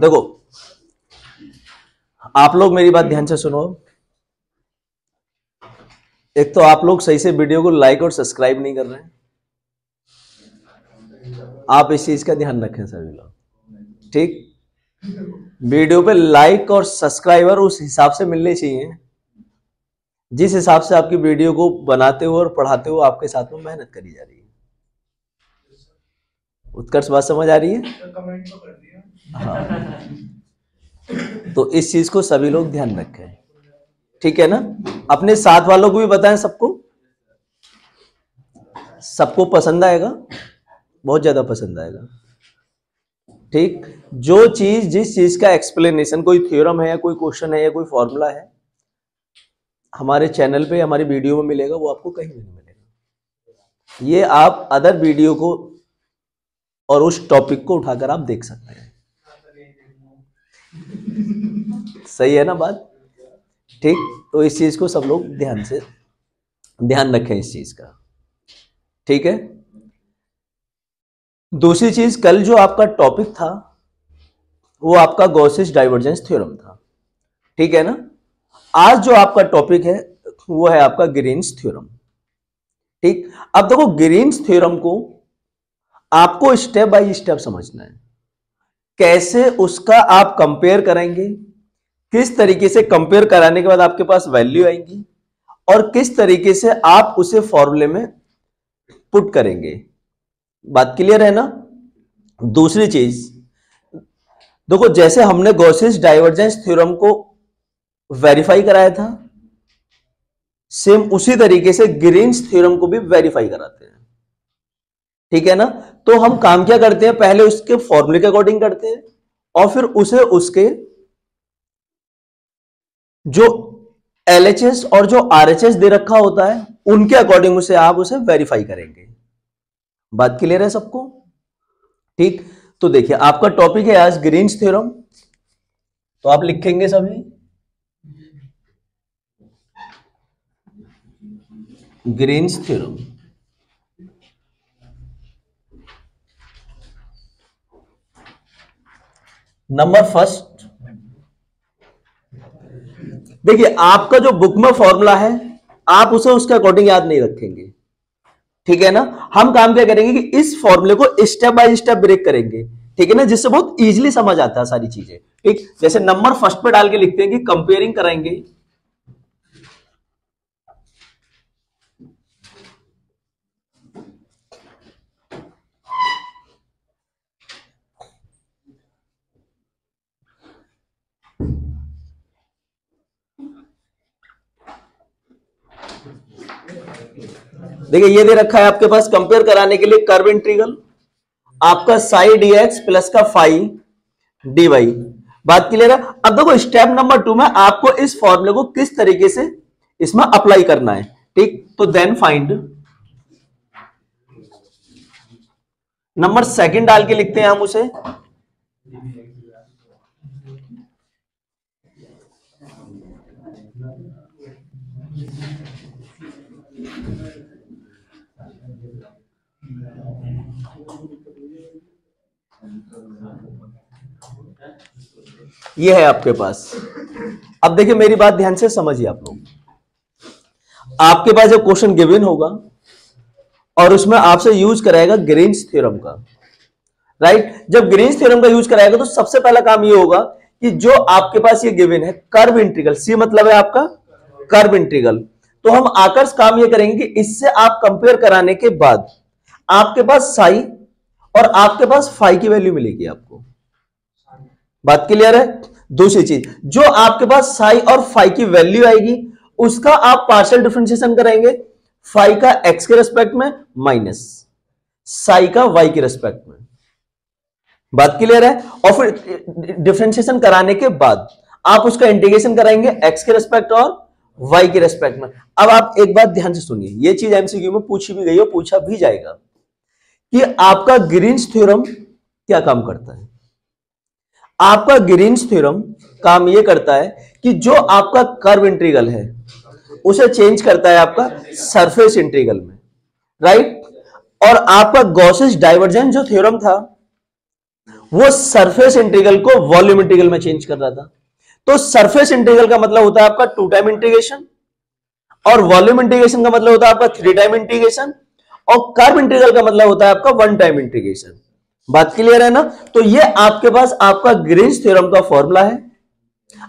देखो, आप लोग मेरी बात ध्यान से सुनो। एक तो आप लोग सही से वीडियो को लाइक और सब्सक्राइब नहीं कर रहे हैं, आप इस चीज का ध्यान रखें सभी लोग, ठीक। वीडियो पे लाइक और सब्सक्राइबर उस हिसाब से मिलने चाहिए जिस हिसाब से आपकी वीडियो को बनाते हो और पढ़ाते हो आपके साथ में मेहनत करी जा रही है। उत्कर्ष बात समझ आ रही है? कमेंट तो कर दिया। हाँ, तो इस चीज को सभी लोग ध्यान रखें, ठीक है ना। अपने साथ वालों को भी बताएं, सबको पसंद आएगा, बहुत ज्यादा पसंद आएगा, ठीक। जो चीज, जिस चीज का एक्सप्लेनेशन, कोई थ्योरम है या कोई क्वेश्चन है या कोई फॉर्मूला है, हमारे चैनल पे, हमारी वीडियो में मिलेगा, वो आपको कहीं भी नहीं मिलेगा। ये आप अदर वीडियो को और उस टॉपिक को उठाकर आप देख सकते हैं। सही है ना बात, ठीक। तो इस चीज को सब लोग ध्यान रखें इस चीज का, ठीक है। दूसरी चीज, कल जो आपका टॉपिक था वो आपका गॉसिस डाइवर्जेंस थ्योरम था, ठीक है ना। आज जो आपका टॉपिक है वो है आपका ग्रीन्स थ्योरम, ठीक। अब देखो, ग्रीन्स थ्योरम को आपको स्टेप बाय स्टेप समझना है। कैसे उसका आप कंपेयर करेंगे, किस तरीके से कंपेयर कराने के बाद आपके पास वैल्यू आएंगी, और किस तरीके से आप उसे फॉर्मूले में पुट करेंगे। बात क्लियर है ना। दूसरी चीज देखो, जैसे हमने गॉसिस डाइवर्जेंस थ्योरम को वेरीफाई कराया था, सेम उसी तरीके से ग्रीन्स थ्योरम को भी वेरीफाई कराते हैं, ठीक है ना। तो हम काम क्या करते हैं, पहले उसके फॉर्मूले के अकॉर्डिंग करते हैं और फिर उसे उसके जो LHS और जो RHS दे रखा होता है उनके अकॉर्डिंग आप उसे वेरीफाई करेंगे। बात क्लियर है सबको, ठीक। तो देखिए, आपका टॉपिक है आज ग्रीन्स थ्योरम, तो आप लिखेंगे सभी ग्रीन्स थ्योरम। नंबर फर्स्ट, देखिए आपका जो बुक में फॉर्मूला है आप उसे उसके अकॉर्डिंग याद नहीं रखेंगे, ठीक है ना। हम काम क्या करेंगे कि इस फॉर्मूले को स्टेप बाय स्टेप ब्रेक करेंगे, ठीक है ना, जिससे बहुत इजीली समझ आता है सारी चीजें, ठीक। जैसे नंबर फर्स्ट पे डाल के लिखते हैं कि कंपेयरिंग कराएंगे देखिए, ये दे रखा है आपके पास कंपेयर कराने के लिए कर्व इंटीग्रल आपका साई dx प्लस का फाई dy। बात क्लियर है। अब देखो, स्टेप नंबर 2 में आपको इस फॉर्मूले को किस तरीके से इसमें अप्लाई करना है, ठीक। तो देन फाइंड, नंबर सेकंड डाल के लिखते हैं हम उसे ये है आपके पास। अब देखिए, मेरी बात ध्यान से समझिए आप लोग। आपके पास जब क्वेश्चन गिवन होगा और उसमें आपसे यूज कराएगा ग्रीन्स थ्योरम का, राइट। जब ग्रीन्स थ्योरम का यूज कराएगा तो सबसे पहला काम ये होगा कि जो आपके पास ये गिवन है कर्व इंटीग्रल, सी मतलब है आपका कर्व इंटीग्रल, तो हम आकर काम ये करेंगे कि इससे आप कंपेयर कराने के बाद आपके पास साई और आपके पास फाई की वैल्यू मिलेगी आपको। बात क्लियर है। दूसरी चीज, जो आपके पास साई और फाई की वैल्यू आएगी उसका आप पार्शियल डिफरेंशिएशन करेंगे, फाई का एक्स के रेस्पेक्ट में माइनस साई का वाई के रेस्पेक्ट में। बात क्लियर है। और फिर डिफरेंशिएशन कराने के बाद आप उसका इंटीग्रेशन कराएंगे एक्स के रेस्पेक्ट और वाई के रेस्पेक्ट में। अब आप एक बात ध्यान से सुनिए, यह चीज एमसीक्यू में पूछी भी गई और पूछा भी जाएगा कि आपका ग्रीन्स थ्योरम क्या काम करता है। आपका ग्रीन्स थ्योरम काम यह करता है कि जो आपका कर्व इंटीग्रल है उसे चेंज करता है आपका सरफेस इंटीग्रल में, राइट। और आपका गॉसिस डाइवर्जेंस जो थ्योरम था वो सरफेस इंटीग्रल को वॉल्यूम इंटीग्रल में चेंज कर रहा था। तो सरफेस इंटीग्रल का मतलब होता है आपका 2 टाइम इंटीग्रेशन, और वॉल्यूम इंटीग्रेशन का मतलब होता है आपका 3 टाइम इंटीग्रेशन, और कर्व इंटीग्रल का मतलब होता है आपका 1 टाइम इंटीग्रेशन। बात क्लियर है ना? तो ये आपके पास आपका ग्रीन्स थ्योरम का फॉर्मूला है।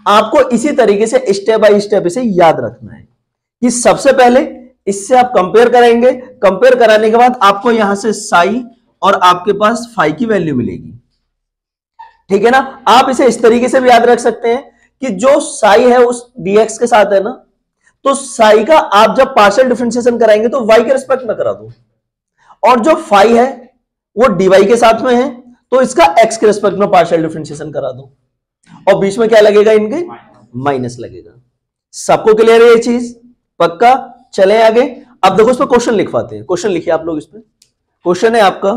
आपको इसी तरीके से स्टेप बाय स्टेप इसे याद रखना है कि सबसे पहले इससे आप कंपेयर करेंगे, कंपेयर कराने के बाद आपको यहां से साई और आपके पास फाई की वैल्यू मिलेगी। ठीक है ना? आप इसे इस तरीके से भी याद रख सकते हैं कि जो साई है उस dx के साथ है ना, तो साई का आप जब पार्शियल डिफरेंशिएशन कराएंगे तो y के रिस्पेक्ट में करा दो, और जो फाई है वो dy के साथ में है तो इसका x के रिस्पेक्ट में पार्शियल डिफरेंशिएशन करा दो, और बीच में क्या लगेगा? इनके माइनस लगेगा। सबको क्लियर है ये चीज? पक्का? चले आगे। अब देखो इस पर क्वेश्चन लिखवाते हैं। क्वेश्चन लिखिए आप लोग। इस पे क्वेश्चन है आपका,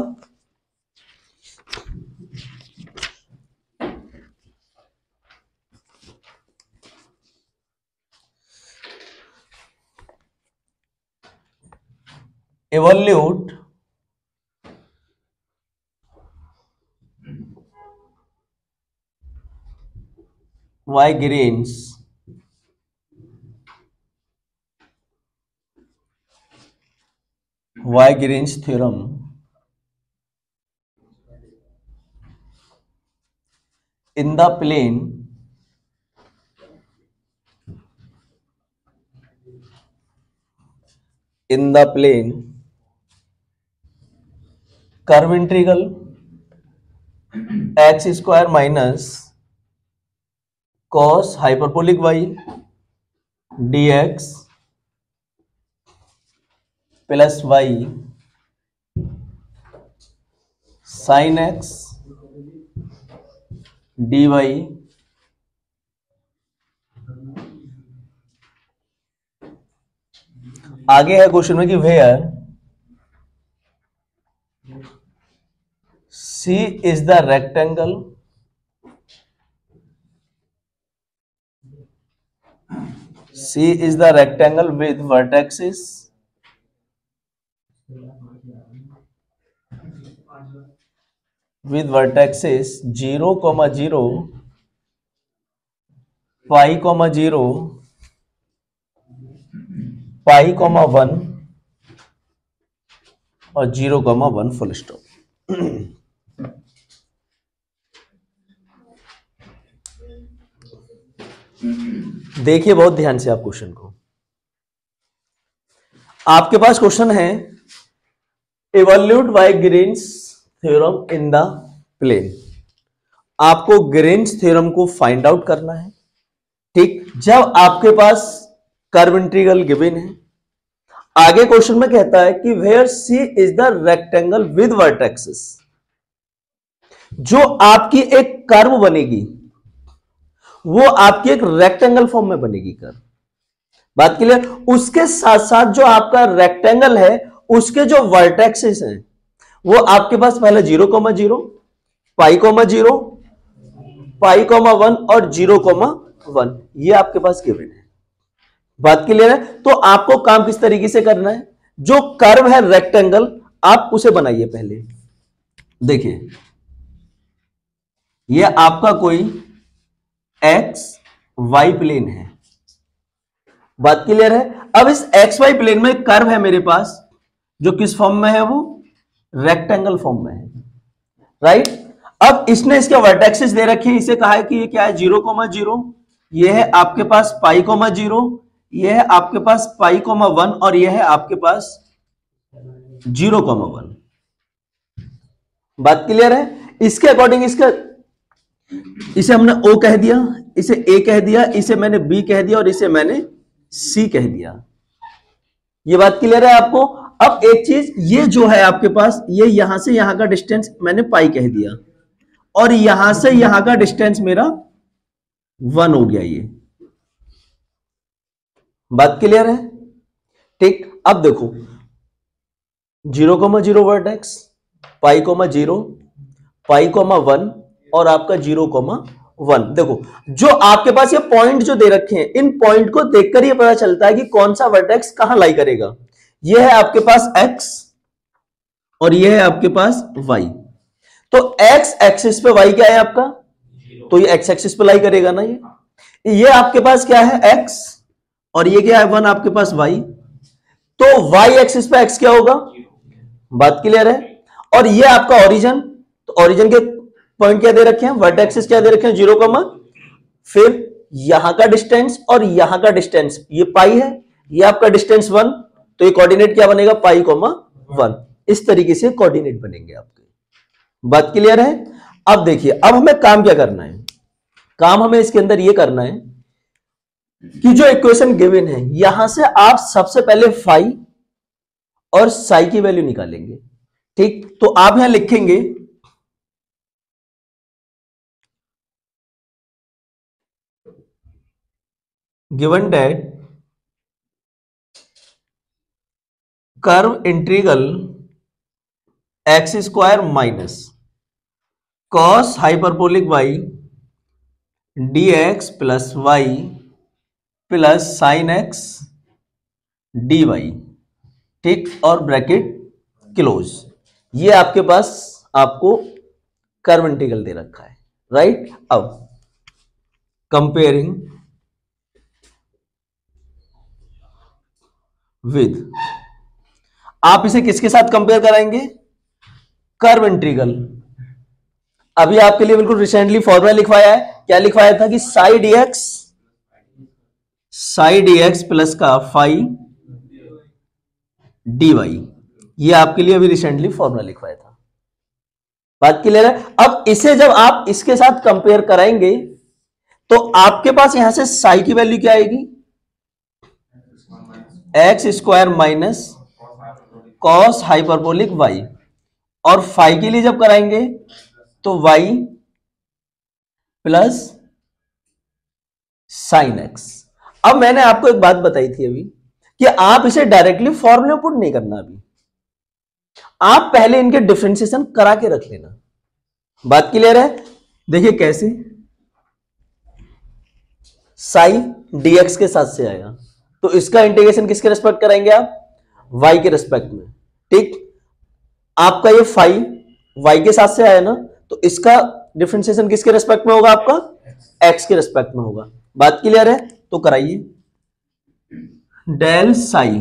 evaluate Weierstrass theorem in the plane curve integral x square minus cos hyperbolic y dx plus y sin x dy आगे है क्वेश्चन में कि where C is the rectangle with vertices 0, 0, pi, 0, pi, 1 और 0, 1 full stop. देखिए बहुत ध्यान से आप क्वेश्चन को। आपके पास क्वेश्चन है evaluate via Green's theorem in the plane. आपको ग्रीन्स थ्योरम को फाइंड आउट करना है। ठीक, जब आपके पास कर्व इंटीग्रल गिवन है, आगे क्वेश्चन में कहता है कि where C is the rectangle with vertexes, जो आपकी एक कर्व बनेगी वो आपकी एक रेक्टेंगल फॉर्म में बनेगी कर्व। बात क्लियर? उसके साथ साथ जो आपका रेक्टेंगल है उसके जो वर्टेक्सेस हैं वो आपके पास पहले 0, 0, पाई, 0, पाई, 1 और 0, 1 ये आपके पास गिवन है। बात क्लियर है? तो आपको काम किस तरीके से करना है? जो कर्व है रेक्टेंगल आप उसे बनाइए पहले। देखिए ये आपका कोई एक्स वाई प्लेन है। बात क्लियर है? अब इस एक्स वाई प्लेन में कर्व है मेरे पास जो किस फॉर्म में है? वो रेक्टेंगल फॉर्म में है, राइट? अब इसने इसके वर्टेक्सेस दे रखे हैं। इसे कहा है कि ये क्या है? 0, 0, ये है आपके पास पाई, 0, ये है आपके पास पाई, 1 और ये है आपके पास 0, 1। बात क्लियर है? इसके अकॉर्डिंग इसे हमने O कह दिया, इसे A कह दिया, इसे मैंने B कह दिया और इसे मैंने C कह दिया। ये बात क्लियर है आपको? अब एक चीज, ये जो है आपके पास, ये यहां से यहां का डिस्टेंस मैंने पाई कह दिया और यहां से यहां का डिस्टेंस मेरा 1 हो गया। ये बात क्लियर है? ठीक, अब देखो 0, 0 वर्टेक्स, पाई, 0, पाई, 1 और आपका 0, 1। देखो जो आपके पास ये पॉइंट जो दे रखे हैं, इन पॉइंट को देखकर ये पता चलता है कि कौन सा वर्टेक्स कहां लाई करेगा। ये है आपके पास x और ये है आपके पास y। तो एक्स एक्सिस पे वाई क्या है आपका, तो ये एक्स एक्सिस पे लाई करेगा ना, ये आपके पास क्या है एक्स, और ये क्या है 1 आपके पास वाई, तो वाई एक्सिस पे एक्स क्या होगा, बात क्लियर है। और ये आपका ओरिजिन, तो ओरिजिन के पॉइंट क्या दे रखे हैं, वर्टेक्सिस क्या दे रखे हैं 0, फिर यहां का डिस्टेंस और यहां का डिस्टेंस ये पाई है, ये आपका डिस्टेंस 1, तो ये कोऑर्डिनेट क्या बनेगा पाई, 1। इस तरीके से कोऑर्डिनेट बनेंगे आपके, बात क्लियर है। अब देखिए, अब हमें काम क्या करना है, काम हमें इसके अंदर ये करना है कि जो इक्वेशन गिवन है यहां से आप सबसे पहले फाई और साई की वैल्यू निकालेंगे, ठीक। तो आप यहां लिखेंगे given that curve integral X square minus cos hyperbolic Y D x plus Y plus sine X D Y, ठीक, और ब्रैकेट क्लोज। ये आपके पास आपको कर्व इंटीग्रल दे रखा है, राइट। अब कंपेयरिंग विद, आप इसे किसके साथ कंपेयर कराएंगे, कर्व इंटीग्रल। अभी आपके लिए बिल्कुल रिसेंटली फॉर्मूला लिखवाया है, क्या लिखवाया था कि साई डी एक्स प्लस का फाई डी वाई, ये आपके लिए अभी रिसेंटली फॉर्मूला लिखवाया था, बात क्लियर है। अब इसे जब आप इसके साथ कंपेयर कराएंगे तो आपके पास यहां से साई की वैल्यू क्या आएगी, X square minus cos hyperbolic Y, और फाई के लिए जब कराएंगे तो वाई प्लस साइन एक्स। अब मैंने आपको एक बात बताई थी अभी कि आप इसे डायरेक्टली फॉर्मूला पुट नहीं करना, अभी आप पहले इनके डिफरेंशिएशन करा के रख लेना, बात क्लियर है। देखिए कैसे, साई डीएक्स के साथ से आएगा, तो इसका इंटीग्रेशन किसके रेस्पेक्ट कराएंगे आप, वाई के रेस्पेक्ट में, ठीक। आपका ये फाई वाई के साथ से आया ना, तो इसका डिफरेंशिएशन किसके रेस्पेक्ट में होगा, आपका एक्स के रेस्पेक्ट में होगा, बात क्लियर है। तो कराइए, del psi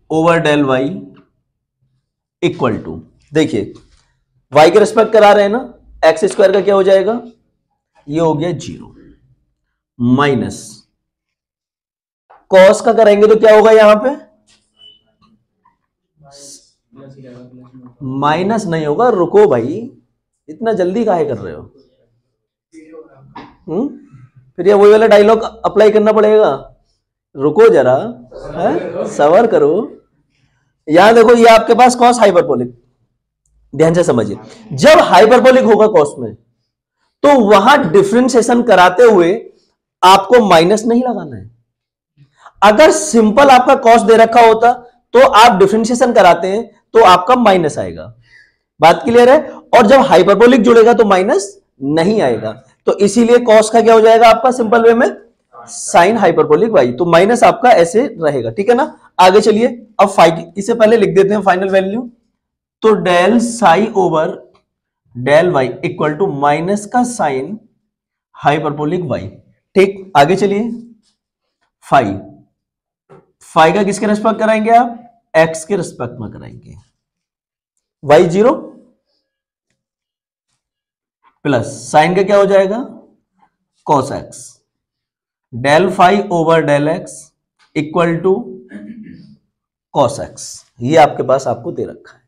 over del Y equal to, देखिए वाई के रेस्पेक्ट करा रहे हैं ना, एक्स स्क्वायर का क्या हो जाएगा, ये हो गया 0, माइनस कॉस का करेंगे तो क्या होगा, यहां पे माइनस नहीं होगा, रुको भाई, इतना जल्दी काहे कर रहे हो, फिर ये वही वाला डायलॉग अप्लाई करना पड़ेगा, रुको जरा, सबर करो। यहां देखो, ये आपके पास कॉस हाइपरबोलिक, ध्यान से समझिए, जब हाइपरबोलिक होगा कॉस में तो वहां डिफरेंशिएशन कराते हुए आपको माइनस नहीं लगाना है। अगर सिंपल आपका कॉस दे रखा होता तो आप डिफरेंशिएशन कराते हैं तो आपका माइनस आएगा, बात क्लियर है। और जब हाइपरबोलिक जुड़ेगा तो माइनस नहीं आएगा, तो इसीलिए कॉस का क्या हो जाएगा आपका सिंपल वे में साइन हाइपरबोलिक वाई, तो माइनस आपका ऐसे रहेगा, ठीक है ना। आगे चलिए, अब फाई, इसे पहले लिख देते हैं फाइनल वैल्यू, तो del psi over del Y equal to minus का साइन हाइपरबोलिक वाई, ठीक। आगे चलिए, फाई का किसके रेस्पेक्ट कराएंगे आप, एक्स के रेस्पेक्ट में कराएंगे, वाई 0 प्लस साइन का क्या हो जाएगा cos X, del phi over del X equal to cos X, ये आपके पास आपको दे रखा है,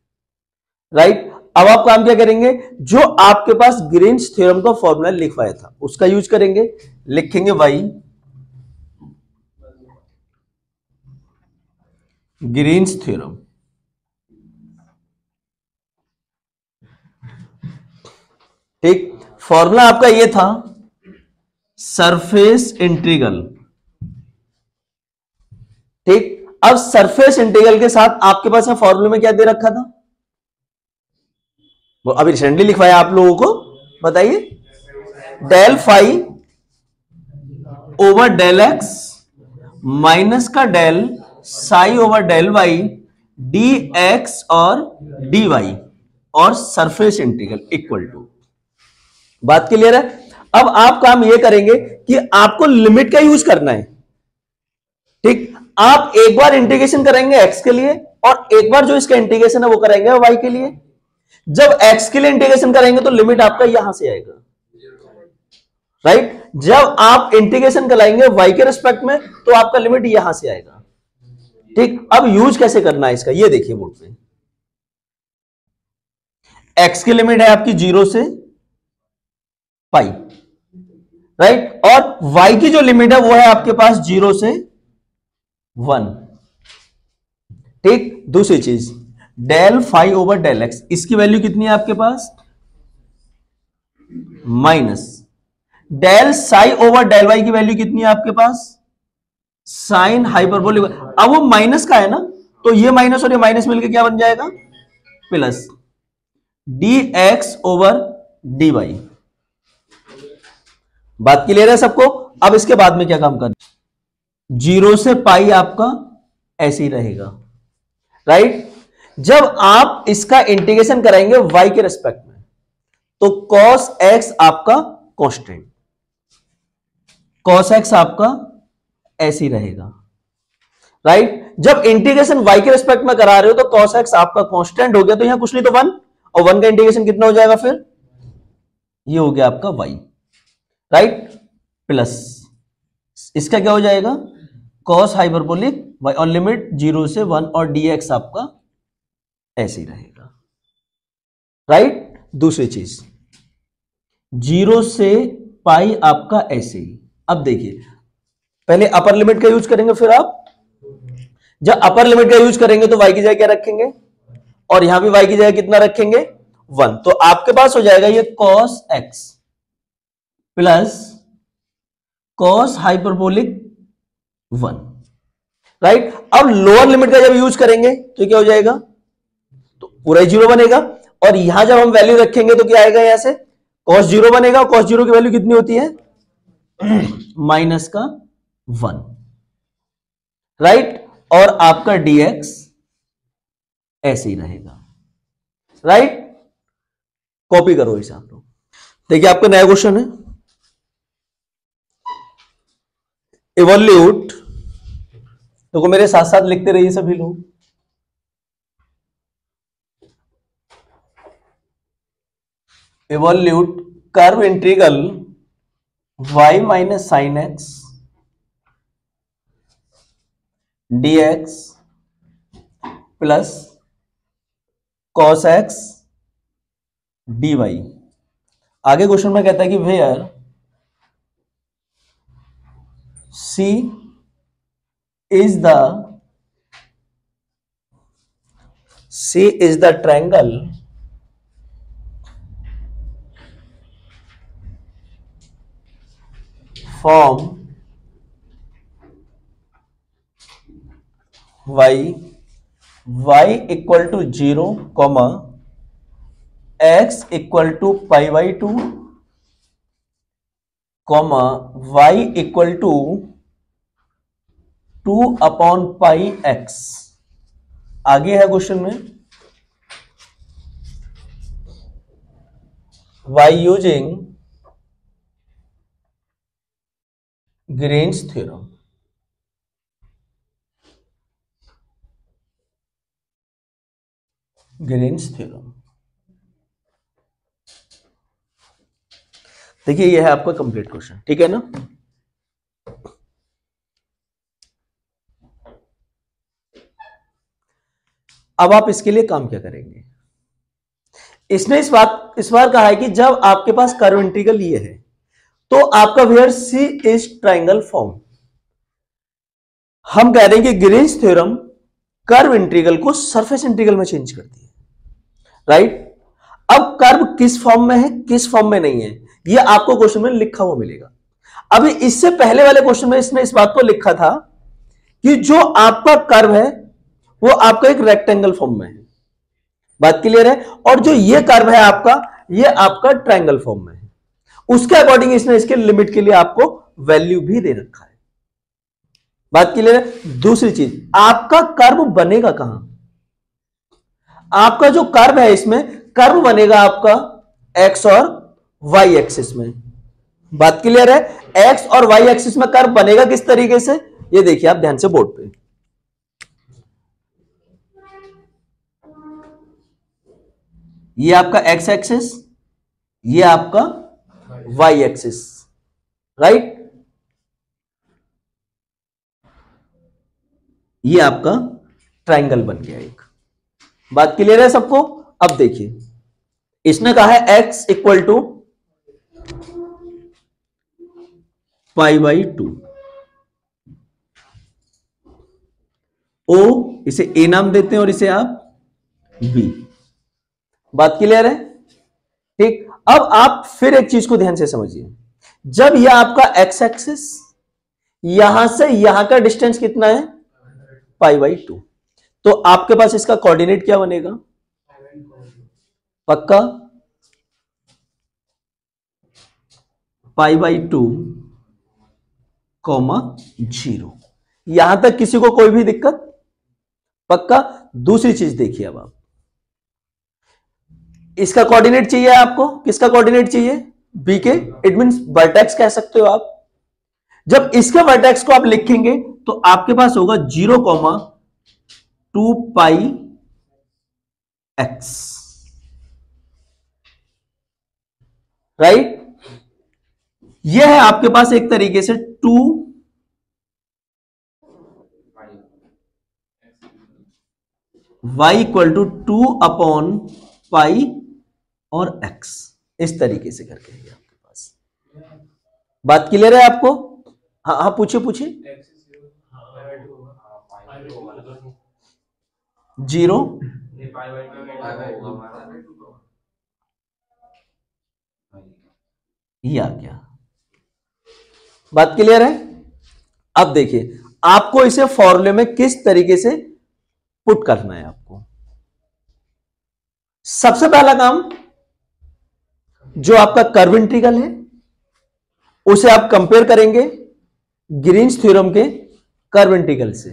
राइट। अब आप काम क्या करेंगे, जो आपके पास ग्रीन्स थ्योरम का फॉर्मूला लिखवाया था उसका यूज करेंगे, लिखेंगे वाई ग्रीन्स थ्योरम, ठीक। फॉर्मूला आपका ये था सरफेस इंटीग्रल, ठीक। अब सरफेस इंटीग्रल के साथ आपके पास में फॉर्मूले में क्या दे रखा था, वो अभी रिसेंटली लिखवाया आप लोगों को, बताइए, del phi over del x minus का del psi over del Y D x और डी वाई, और सरफेस इंटीग्रल इक्वल टू। बात क्लियर है? अब आप काम ये करेंगे कि आपको लिमिट का यूज करना है। ठीक, आप एक बार इंटीग्रेशन करेंगे एक्स के लिए और एक बार जो इसका इंटीग्रेशन है वो करेंगे वाई के लिए। जब एक्स के लिए इंटीग्रेशन करेंगे तो लिमिट आपका यहां से आएगा, राइट। जब आप इंटीग्रेशन कराएंगे वाई के रिस्पेक्ट में तो आपका लिमिट यहां से आएगा। ठीक, अब यूज कैसे करना है इसका ये देखिए बोर्ड पे। एक्स की लिमिट है आपकी 0 से पाई, राइट, और वाई की जो लिमिट है वो है आपके पास 0 से 1। ठीक, दूसरी चीज del phi over del x, इसकी वैल्यू कितनी है आपके पास minus del psi over del y की वैल्यू कितनी है आपके पास साइन हाइपरबोलिक। अब वो माइनस का है ना, तो ये माइनस और ये माइनस मिलकर क्या बन जाएगा plus D X over D Y. बात क्लियर है सबको? अब इसके बाद में क्या काम करना, 0 से पाई आपका ऐसे ही रहेगा, राइट। जब आप इसका इंटीग्रेशन कराएंगे y के रेस्पेक्ट में तो cos x आपका कांस्टेंट, cos x आपका ऐसे ही रहेगा, राइट। जब इंटीग्रेशन y के रेस्पेक्ट में करा रहे हो तो cos x आपका कांस्टेंट हो गया, तो यहां कुछ नहीं तो 1, और 1 का इंटीग्रेशन कितना हो जाएगा फिर ये हो गया आपका y, राइट, प्लस इसका क्या हो जाएगा cos हाइपरबोलिक y और लिमिट 0 से 1 और dx आपका ऐसे ही रहेगा, राइट। दूसरी चीज 0 से पाई आपका ऐसे ही। अब देखिए पहले अपर लिमिट का यूज करेंगे, फिर आप जब अपर लिमिट का यूज करेंगे तो y की जगह क्या रखेंगे और यहां भी y की जगह कितना रखेंगे 1, तो आपके पास हो जाएगा ये cos x plus cos hyperbolic 1, right. अब लोअर लिमिट का जब यूज करेंगे तो क्या हो जाएगा, तो पूरा ही 0 बनेगा, और यहां जब हम वैल्यू रखेंगे तो क्या आएगा यहां से cos 0 बनेगा, cos 0 की वैल्यू कितनी होती है माइनस का 1, राइट, और आपका dx ऐसे ही रहेगा, राइट। कॉपी करो इसे आप लोग। देखिए आपका नया क्वेश्चन है, इवोल्यूट, तो मेरे साथ साथ लिखते रहिए सभी लोग। Evolute curve integral y minus sine x dx plus cos x dy। आगे क्वेश्चन में कहता है कि where C is the triangle form y equal to 0, x equal to pi by 2, y equal to 2 upon pi x। आगे है question में by using Green's theorem। Green's theorem, देखिए यह है आपका कंप्लीट क्वेश्चन, ठीक है ना। अब आप इसके लिए काम क्या करेंगे, इसने इस बार कहा है कि जब आपके पास कर्व इंटीग्रल ये है तो आपका where C is triangle form, हम कह रहे हैं कि ग्रीन्स थ्योरम कर्व इंटीग्रल को सरफेस इंटीग्रल में चेंज करती है, राइट। अब कर्व किस फॉर्म में है किस फॉर्म में नहीं है ये आपको क्वेश्चन में लिखा हुआ मिलेगा। अभी इससे पहले वाले क्वेश्चन में इसने इस बात को लिखा था कि जो आपका कर्व है वो आपका एक रेक्टेंगल फॉर्म में है, बात क्लियर है, और जो ये कर्व है आपका ये आपका ट्रायंगल फॉर्म में है। उसके अकॉर्डिंग इसने इसके लिमिट के लिए आपको वैल्यू भी दे रखा है, बात क्लियर है। दूसरी चीज आपका कर्व बनेगा कहां, आपका जो कर्व है इसमें कर्व बनेगा आपका एक्स और वाई एक्सिस में। बात क्लियर है? एक्स और वाई एक्सिस में कर्व बनेगा किस तरीके से, ये देखिए आप ध्यान से बोर्ड पे। ये आपका एक्स एक्सिस, ये आपका वाई एक्सिस, राइट। ये आपका ट्रायंगल बन गया एक। बात क्लियर है सबको? अब देखिए, इसने कहा है x इक्वल टू π/2। ओ इसे a नाम देते हैं और इसे आप b। बात क्लियर है? ठीक। अब आप फिर एक चीज को ध्यान से समझिए, जब यह आपका x एक्सिस, यहां से यहां का डिस्टेंस कितना है π/2, तो आपके पास इसका कोऑर्डिनेट क्या बनेगा? पक्का? π/2, 0। यहां तक किसी को कोई भी दिक्कत? पक्का? दूसरी चीज देखिए, अब आप इसका कोऑर्डिनेट चाहिए आपको। किसका कोऑर्डिनेट चाहिए? बी के। इट मींस वर्टेक्स कह सकते हो आप। जब इसके वर्टेक्स को आप लिखेंगे तो आपके पास होगा 0,2πx, राइट। यह है आपके पास एक तरीके से 2 y इक्वल टू 2/π और x, इस तरीके से करके है आपके पास। बात क्लियर है आपको? हाँ हाँ, पूछिए पूछिए। 0 ये आ गया। बात क्लियर है? अब देखिए, आपको इसे फॉर्मूले में किस तरीके से पुट करना है आपको। सबसे पहला काम, जो आपका कर्व इंटीग्रल है उसे आप कंपेयर करेंगे ग्रीन्स थ्योरम के कर्व इंटीग्रल से,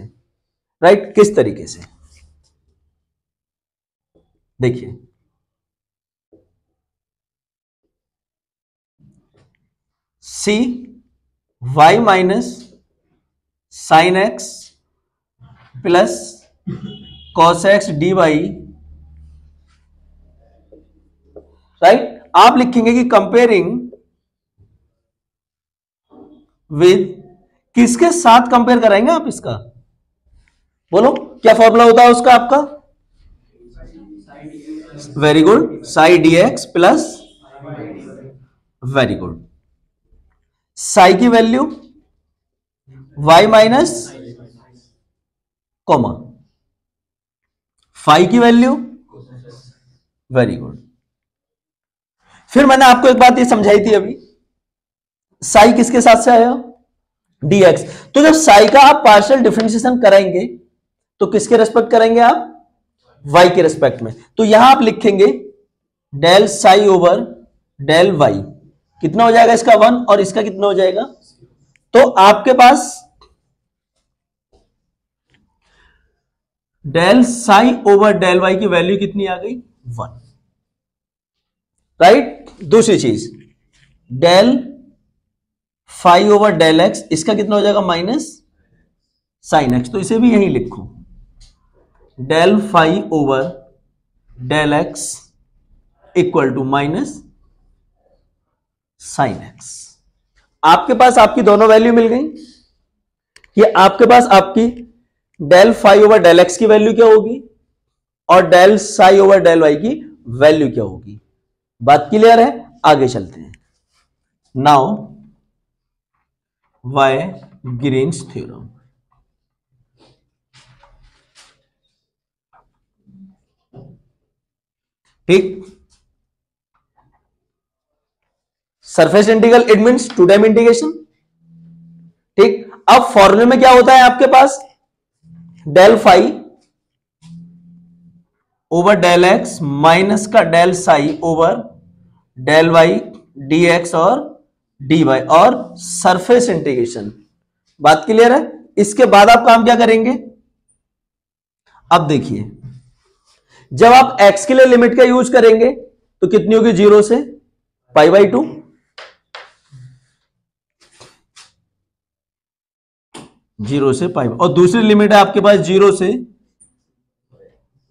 राइट। किस तरीके से? देखिए, C y minus sine X plus cos X D Y, right. आप लिखेंगे कि कंपेयरिंग विद, किसके साथ कंपेयर कराएंगे आप इसका? बोलो क्या फॉर्मूला होता है उसका आपका? Very good, psi d x plus, very good, psi की value y minus comma phi की वैल्यू, वेरी गुड। फिर मैंने आपको एक बात ये समझाई थी अभी, साई किसके साथ से आया? dx। तो जब साई का आप पार्शियल डिफरेंशिएशन कराएंगे तो किसके रेस्पेक्ट करेंगे आप? y के रेस्पेक्ट में। तो यहां आप लिखेंगे del psi over del y, कितना हो जाएगा इसका 1 और इसका कितना हो जाएगा? तो आपके पास del psi over del y की वैल्यू कितनी आ गई? 1, राइट। दूसरी चीज, del phi over del x, इसका कितना हो जाएगा? माइनस साइन एक्स, तो इसे भी यहीं लिखो, del phi over del X equal to minus sine X. आपके पास आपकी दोनों वैल्यू मिल गई। ये आपके पास आपकी del phi over del x की वैल्यू क्या होगी और del psi over del y की वैल्यू क्या होगी। बात क्लियर है? आगे चलते हैं। नाउ वाई ग्रीन्स थ्योरम, ठीक। Surface integral it means two time integration, ठीक। अब फॉर्मूले में क्या होता है आपके पास? Del phi over del x minus का del psi over del Y D x और डी वाई और सरफेस इंटीग्रेशन। बात क्लियर है? इसके बाद आप काम क्या करेंगे? अब देखिए, जब आप x के लिए लिमिट का यूज करेंगे तो कितनी होगी, 0 से π/2, 0 से π, और दूसरी लिमिट है आपके पास 0 से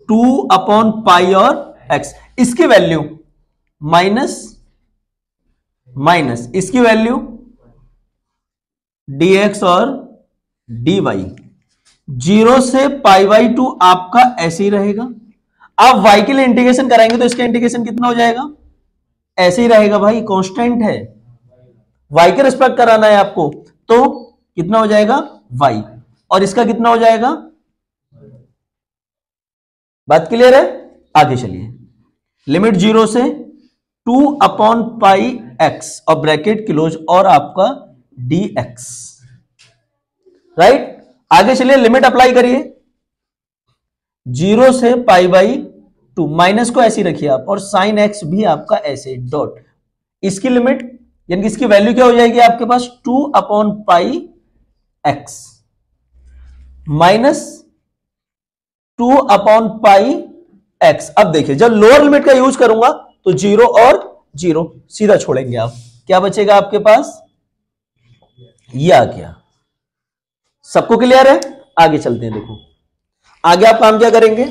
2/π और x, इसकी वैल्यू माइनस इसकी वैल्यू dx और dy, 0 से π/2 आपका ऐसे ही रहेगा। आप y के लिए इंटीग्रेशन कराएंगे तो इसका इंटीग्रेशन कितना हो जाएगा, ऐसे ही रहेगा भाई, कांस्टेंट है, y के रिस्पेक्ट कराना है आपको, तो कितना हो जाएगा y, और इसका कितना हो जाएगा, बात क्लियर है। आगे चलिए, लिमिट 0 से 2/πx और ब्रैकेट क्लोज और आपका dx, राइट। आगे चलिए, लिमिट अप्लाई करिए 0 से π/2, माइनस को ऐसी रखिए आप, और साइन x भी आपका ऐसे डॉट, इसकी लिमिट यानी कि इसकी वैल्यू क्या हो जाएगी आपके पास 2/πx माइनस 2/πx। अब देखिए, जब लोअर लिमिट का यूज करूंगा तो 0 और 0 सीधा छोड़ेंगे आप, क्या बचेगा आपके पास, ये आ गया। सबको क्लियर है। आगे चलते हैं, देखो आगे आप काम क्या करेंगे,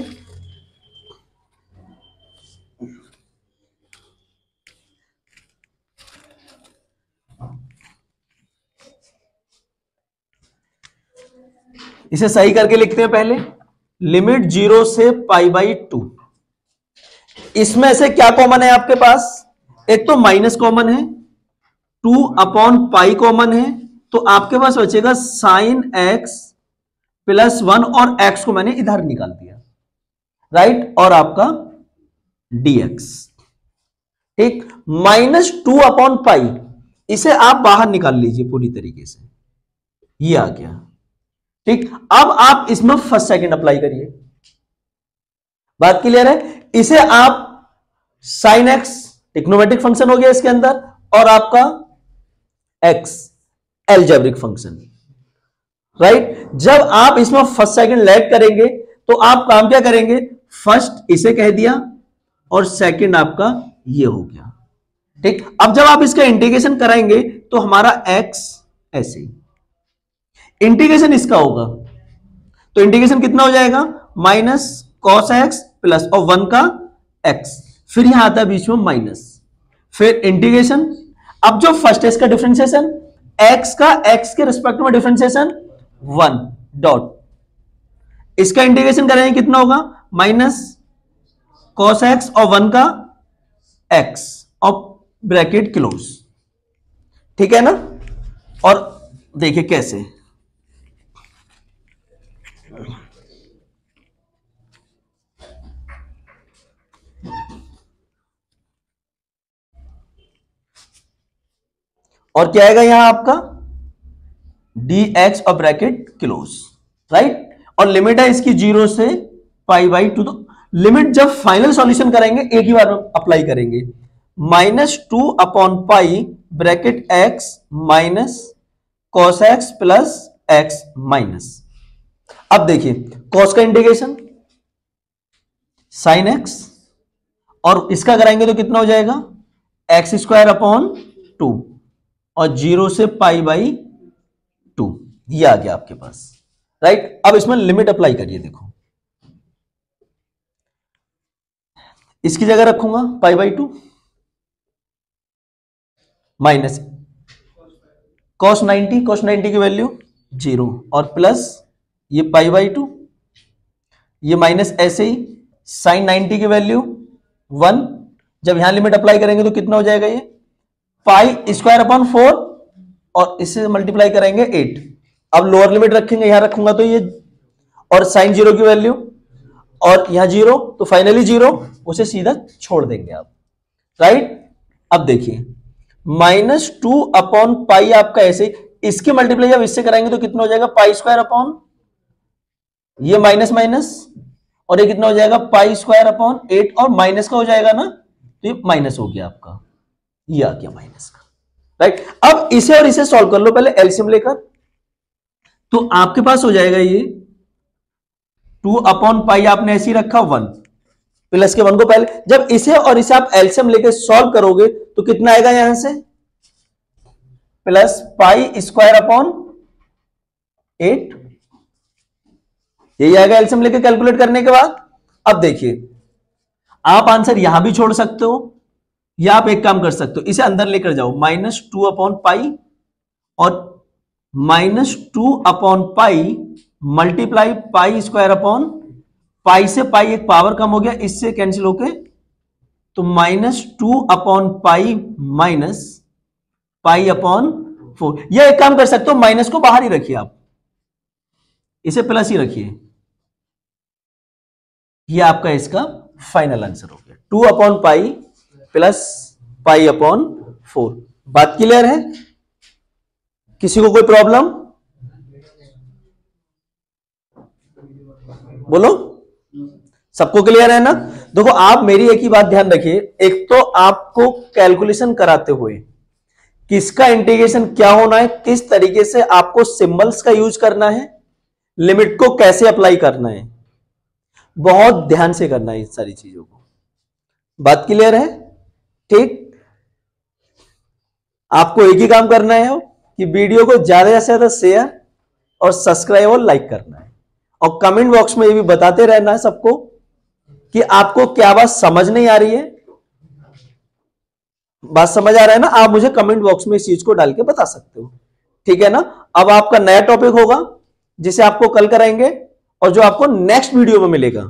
इसे सही करके लिखते हैं पहले, लिमिट 0 से π/2, इसमें से क्या कॉमन है आपके पास, एक तो माइनस कॉमन है, 2/π कॉमन है, तो आपके पास बचेगा साइन x + 1 और x को मैंने इधर निकाल दिया, राइट, और आपका dx, ठीक, -2/π, इसे आप बाहर निकाल लीजिए पूरी तरीके से, ये आ गया, ठीक। अब आप इसमें फर्स्ट सेकंड अप्लाई करिए, बात क्लियर है। इसे आप साइन x ट्रिग्नोमेट्रिक फंक्शन हो गया इसके अंदर, और आपका x अलजेब्रिक फंक्शन, राइट। जब आप इसमें फर्स्ट सेकंड लैग करेंगे तो आप काम क्या करेंगे, फर्स्ट इसे कह दिया और सेकंड आपका ये हो गया, ठीक। अब जब आप इसका इंटीग्रेशन कराएंगे तो हमारा x ऐसे ही, इंटीग्रेशन इसका होगा तो इंटीग्रेशन कितना हो जाएगा, -cos x प्लस और 1 का x, फिर यहां आता है बीच में माइनस, फिर इंटीग्रेशन। अब जो फर्स्ट है इसका डिफरेंशिएशन, x का x के रिस्पेक्ट में डिफरेंशिएशन 1 डॉट, इसका इंटीग्रेशन करेंगे कितना होगा, -cos x और 1 का x और ब्रैकेट क्लोज, ठीक है ना। और देखिए कैसे, और क्या आएगा यहां आपका dx और ब्रैकेट क्लोज, राइट, और लिमिट है इसकी 0 से π/2, तो लिमिट जब फाइनल सॉल्यूशन करेंगे एक ही बार अप्लाई करेंगे, -2/π bracket x minus cos x plus x minus. अब देखिए cos का इंटीग्रेशन sin x, और इसका कराएंगे तो कितना हो जाएगा, x²/2 और 0 से π/2, ये आ गया आपके पास, राइट। अब इसमें लिमिट अप्लाई करिए, देखो इसकी जगह रखूंगा π/2 माइनस cos 90 की वैल्यू 0 और प्लस ये π/2, ये माइनस ऐसे ही sin 90 की वैल्यू 1, जब यहां लिमिट अप्लाई करेंगे तो कितना हो जाएगा, ये π²/4 और इससे मल्टीप्लाई करेंगे 8। अब लोअर लिमिट रखेंगे, यहां रखूंगा तो ये, और sin 0 की वैल्यू और यहां 0, तो फाइनली 0, उसे सीधा छोड़ देंगे आप, राइट। अब देखिए -2/π आपका ऐसे, इसकी मल्टीप्लाई जब इससे कराएंगे तो कितना हो जाएगा, π², ये माइनस माइनस, और ये कितना हो जाएगा π²/8, और माइनस का हो जाएगा ना, तो ये माइनस हो गया आपका, ये आ गया माइनस का, राइट। अब इसे और इसे सॉल्व कर लो पहले एलसीएम लेकर, तो आपके पास हो जाएगा ये 2/π आपने ऐसे ही रखा 1, प्लस के 1 को पहले, जब इसे और इसे आप एलसीएम लेके सॉल्व करोगे तो कितना आएगा यहां से, प्लस पाई स्क्वायर अपॉन 8, यही आएगा एलसीएम लेके कैलकुलेट करने के बाद। अब देखिए आप आंसर यहां भी छोड़ सकते हो, या आप एक काम कर सकते हो, इसे अंदर लेकर जाओ, -2 अपॉन पाई और -2 upon pi multiply pi square upon pi, से पाई एक पावर कम हो गया, इससे कैंसिल होके तो -2 upon pi minus pi upon 4। यह एक काम कर सकते हो, माइनस को बाहर ही रखिए, आप इसे प्लस ही रखिए, यह आपका इसका फाइनल आंसर हो गया, 2 upon pi plus pi upon 4। बात क्लियर है? किसी को कोई प्रॉब्लम? बोलो, सबको क्लियर है ना? देखो आप मेरी एक ही बात ध्यान रखिए, एक तो आपको कैलकुलेशन कराते हुए किसका इंटीग्रेशन क्या होना है, किस तरीके से आपको सिंबल्स का यूज करना है, लिमिट को कैसे अप्लाई करना है, बहुत ध्यान से करना है इन सारी चीजों को। बात क्लियर है? ठीक, आपको एक ही काम करना है कि वीडियो को ज्यादा से ज्यादा शेयर और सब्सक्राइब और लाइक करना है, और कमेंट बॉक्स में ये भी बताते रहना है सबको कि आपको क्या बात समझ नहीं आ रही है। बात समझ आ रहा है ना? आप मुझे कमेंट बॉक्स में इस चीज को डाल के बता सकते हो, ठीक है ना? अब आपका नया टॉपिक होगा जिसे आपको कल कराएंगे, और जो आपको नेक्स्ट वीडियो में मिलेगा,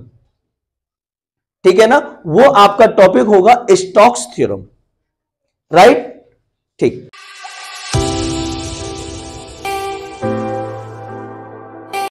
ठीक है ना, वो आपका टॉपिक होगा स्टोक्स थ्योरम, राइट? ठीक।